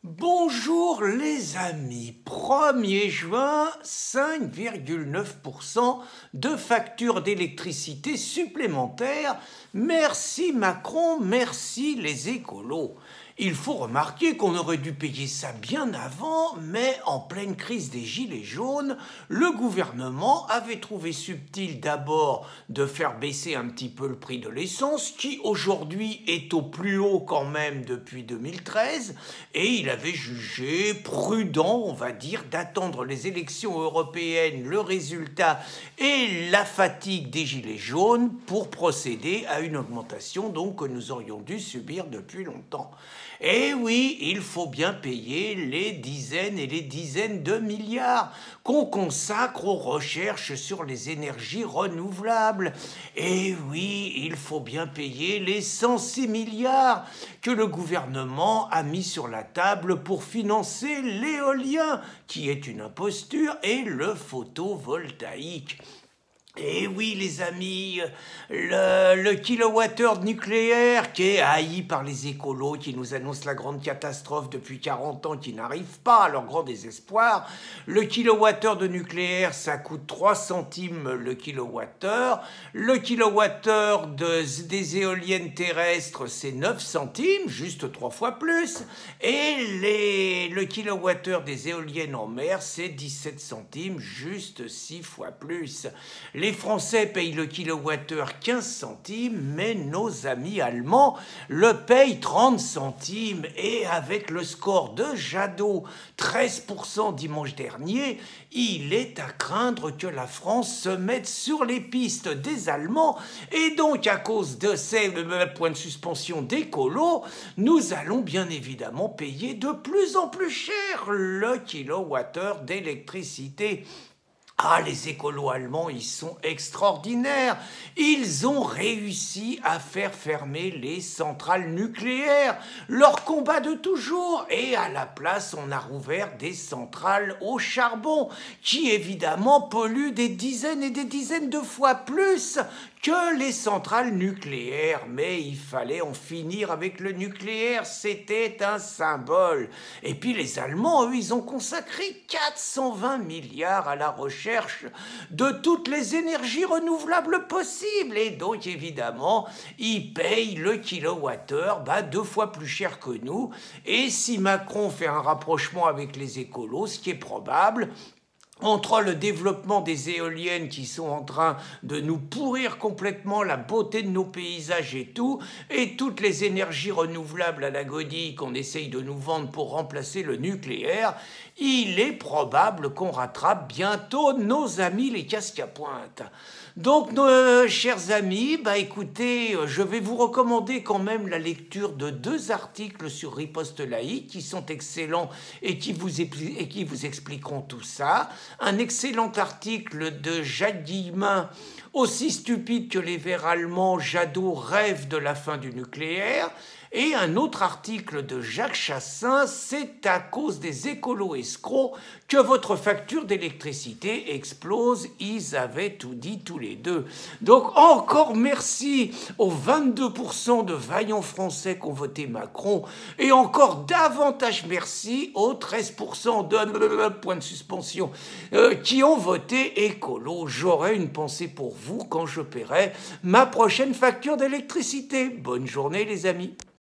Bonjour les amis, 1er juin, 5,9% de factures d'électricité supplémentaires. Merci Macron, merci les écolos. Il faut remarquer qu'on aurait dû payer ça bien avant, mais en pleine crise des gilets jaunes, le gouvernement avait trouvé subtil d'abord de faire baisser un petit peu le prix de l'essence, qui aujourd'hui est au plus haut quand même depuis 2013, et il avait jugé prudent, on va dire, d'attendre les élections européennes, le résultat et la fatigue des gilets jaunes pour procéder à une augmentation donc que nous aurions dû subir depuis longtemps. Et oui, il faut bien payer les dizaines et les dizaines de milliards qu'on consacre aux recherches sur les énergies renouvelables. Et oui, il faut bien payer les 106 milliards que le gouvernement a mis sur la table pour financer l'éolien, qui est une imposture, et le photovoltaïque. Et oui les amis, le kilowattheure nucléaire qui est haï par les écolos, qui nous annoncent la grande catastrophe depuis 40 ans, qui n'arrive pas à leur grand désespoir. Le kilowattheure de nucléaire, ça coûte 3 centimes le kilowattheure. Le kilowattheure des éoliennes terrestres, c'est 9 centimes, juste 3 fois plus. Et le kilowattheure des éoliennes en mer, c'est 17 centimes, juste 6 fois plus. Les Français payent le kilowattheure 15 centimes, mais nos amis allemands le payent 30 centimes. Et avec le score de Jadot, 13% dimanche dernier, il est à craindre que la France se mette sur les pistes des Allemands. Et donc, à cause de ces points de suspension d'écolo, nous allons bien évidemment payer de plus en plus cher le kilowattheure d'électricité. Ah, les écolos allemands, ils sont extraordinaires. Ils ont réussi à faire fermer les centrales nucléaires, leur combat de toujours. Et à la place, on a rouvert des centrales au charbon, qui évidemment polluent des dizaines et des dizaines de fois plus que les centrales nucléaires. Mais il fallait en finir avec le nucléaire, c'était un symbole. Et puis les Allemands, eux, ils ont consacré 420 milliards à la recherche de toutes les énergies renouvelables possibles. Et donc, évidemment, ils payent le kilowattheure 2 fois plus cher que nous. Et si Macron fait un rapprochement avec les écolos, ce qui est probable, entre le développement des éoliennes qui sont en train de nous pourrir complètement la beauté de nos paysages et tout, et toutes les énergies renouvelables à la godille qu'on essaye de nous vendre pour remplacer le nucléaire, il est probable qu'on rattrape bientôt nos amis les casques à pointe. Donc, chers amis, écoutez, je vais vous recommander quand même la lecture de 2 articles sur Riposte Laïque qui sont excellents et qui vous expliqueront tout ça. Un excellent article de Jacques Guillemin, aussi stupide que les Verts allemands, Jadot rêve de la fin du nucléaire. Et un autre article de Jacques Chassin, c'est à cause des écolos escrocs que votre facture d'électricité explose. Ils avaient tout dit tous les deux. Donc encore merci aux 22% de vaillants Français qui ont voté Macron, et encore davantage merci aux 13% de point de suspension qui ont voté écolo. J'aurai une pensée pour vous quand je paierai ma prochaine facture d'électricité. Bonne journée les amis.